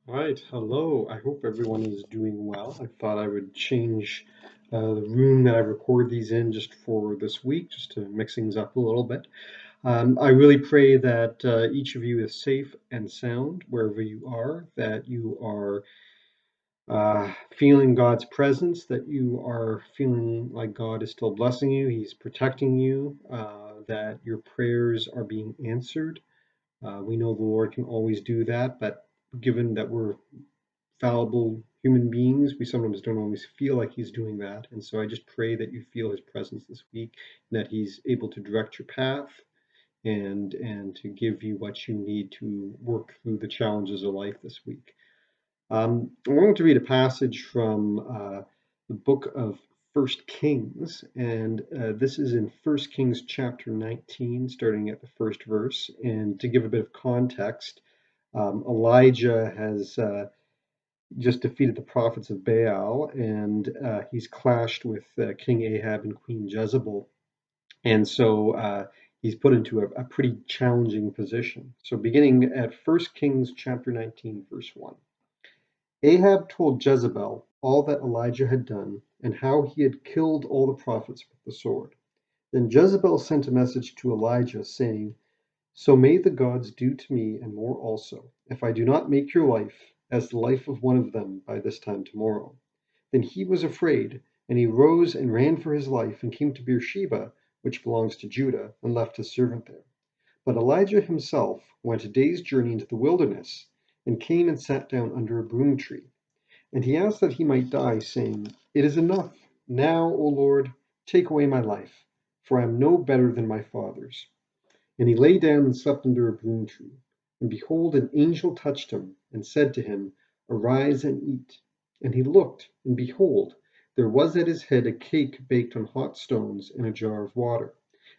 All right, hello. I hope everyone is doing well. I thought I would change the room that I record these in just for this week, just to mix things up a little bit. I really pray that each of you is safe and sound wherever you are, that you are feeling God's presence, that you are feeling like God is still blessing you, He's protecting you, that your prayers are being answered. We know the Lord can always do that, but given that we're fallible human beings, we sometimes don't always feel like He's doing that. And so I just pray that you feel His presence this week, and that He's able to direct your path and to give you what you need to work through the challenges of life this week. I'm going to read a passage from the book of First Kings, and this is in First Kings chapter 19, starting at the first verse. And to give a bit of context, Elijah has just defeated the prophets of Baal, and he's clashed with King Ahab and Queen Jezebel. And so he's put into a pretty challenging position. So beginning at 1 Kings chapter 19, verse 1. Ahab told Jezebel all that Elijah had done and how he had killed all the prophets with the sword. Then Jezebel sent a message to Elijah, saying, "So may the gods do to me and more also, if I do not make your life as the life of one of them by this time tomorrow." Then he was afraid, and he rose and ran for his life and came to Beersheba, which belongs to Judah, and left his servant there. But Elijah himself went a day's journey into the wilderness, and came and sat down under a broom tree. And he asked that he might die, saying, "It is enough. Now, O Lord, take away my life, for I am no better than my fathers." And he lay down and slept under a broom tree. And behold, an angel touched him, and said to him, "Arise and eat." And he looked, and behold, there was at his head a cake baked on hot stones and a jar of water.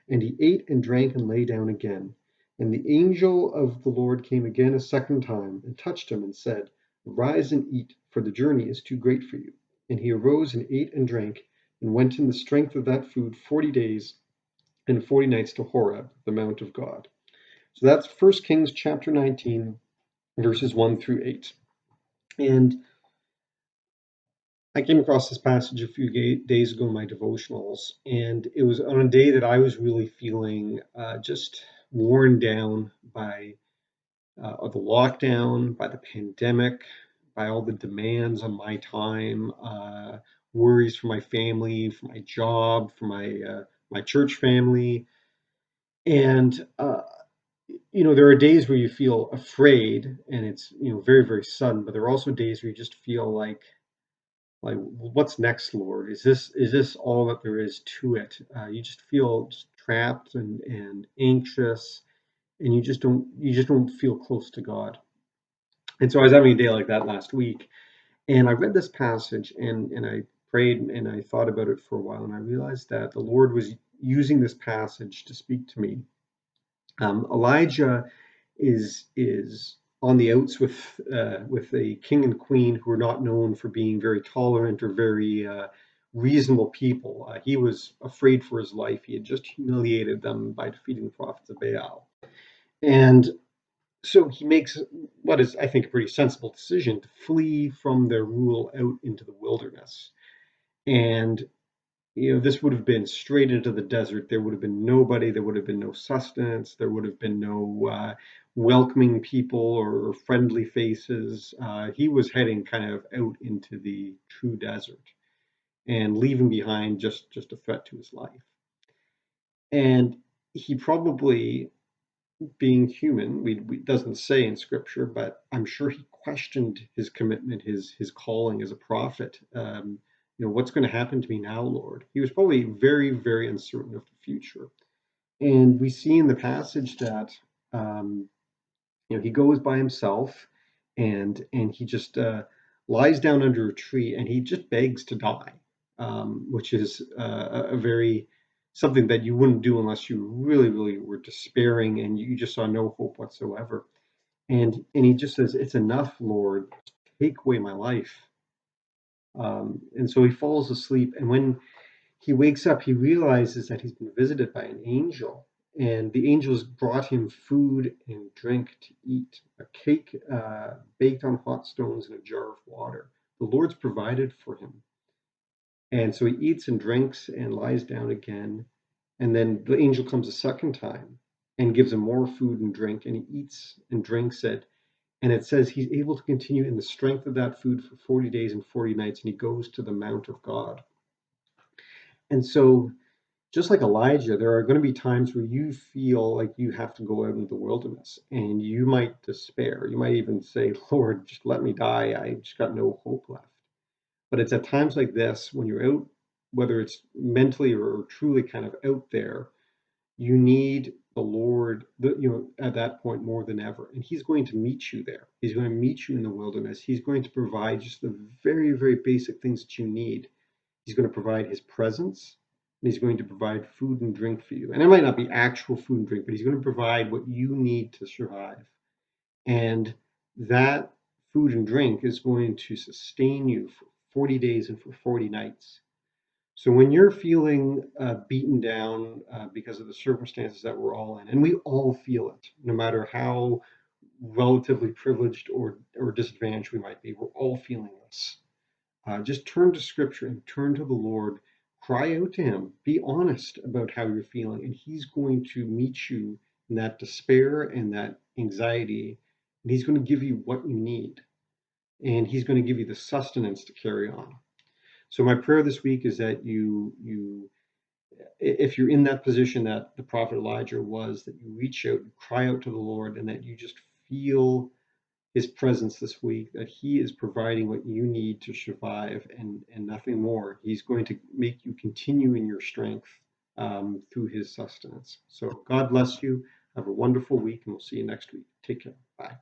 And he ate and drank and lay down again. And the angel of the Lord came again a second time, and touched him, and said, "Arise and eat, for the journey is too great for you." And he arose and ate and drank, and went in the strength of that food 40 days and 40 nights to Horeb, the mount of God. So that's 1 Kings chapter 19, verses 1 through 8. And I came across this passage a few days ago in my devotionals, and it was on a day that I was really feeling just worn down by the lockdown, by the pandemic, by all the demands on my time, worries for my family, for my job, for my church family. And there are days where you feel afraid, and it's very, very sudden, but there are also days where you just feel like, what's next, Lord? Is this all that there is to it? You just feel just trapped and anxious, and you just don't feel close to God. And so I was having a day like that last week, and I read this passage, and I prayed and I thought about it for a while, and I realized that the Lord was using this passage to speak to me. Elijah is on the outs with a king and queen who are not known for being very tolerant or very reasonable people. He was afraid for his life. He had just humiliated them by defeating the prophets of Baal, and so he makes what is, I think, a pretty sensible decision to flee from their rule out into the wilderness. And this would have been straight into the desert. There would have been nobody. There would have been no sustenance. There would have been no welcoming people or friendly faces. He was heading kind of out into the true desert and leaving behind just a threat to his life. And he probably, being human, we doesn't say in scripture, but I'm sure he questioned his commitment, his calling as a prophet. What's going to happen to me now, Lord? He was probably very, very uncertain of the future. And we see in the passage that um, he goes by himself, and he just lies down under a tree, and he just begs to die, which is a very something that you wouldn't do unless you really, really were despairing and you just saw no hope whatsoever. And he just says, "It's enough, Lord. Take away my life." And so he falls asleep, and when he wakes up, he realizes that he's been visited by an angel, And the angels brought him food and drink to eat, a cake baked on hot stones and a jar of water. The Lord's provided for him. And so he eats and drinks and lies down again. And then the angel comes a second time and gives him more food and drink, and he eats and drinks it. And it says he's able to continue in the strength of that food for 40 days and 40 nights, and he goes to the Mount of God. And so, just like Elijah, there are going to be times where you feel like you have to go out into the wilderness and you might despair. You might even say, Lord, just let me die. I just got no hope left. But it's at times like this when you're out, whether it's mentally or truly kind of out there, you need the Lord, at that point more than ever. And He's going to meet you there. He's going to meet you in the wilderness. He's going to provide just the very, very basic things that you need. He's going to provide His presence, and He's going to provide food and drink for you. And it might not be actual food and drink, but He's going to provide what you need to survive. And that food and drink is going to sustain you for 40 days and for 40 nights. So when you're feeling beaten down because of the circumstances that we're all in, and we all feel it, no matter how relatively privileged or disadvantaged we might be, we're all feeling this. Just turn to Scripture and turn to the Lord. Cry out to Him. Be honest about how you're feeling, and He's going to meet you in that despair and that anxiety, and He's going to give you what you need, and He's going to give you the sustenance to carry on. So my prayer this week is that if you're in that position that the prophet Elijah was, that you reach out, you cry out to the Lord, and that you just feel His presence this week, that He is providing what you need to survive and nothing more. He's going to make you continue in your strength through His sustenance. So God bless you. Have a wonderful week, and we'll see you next week. Take care. Bye.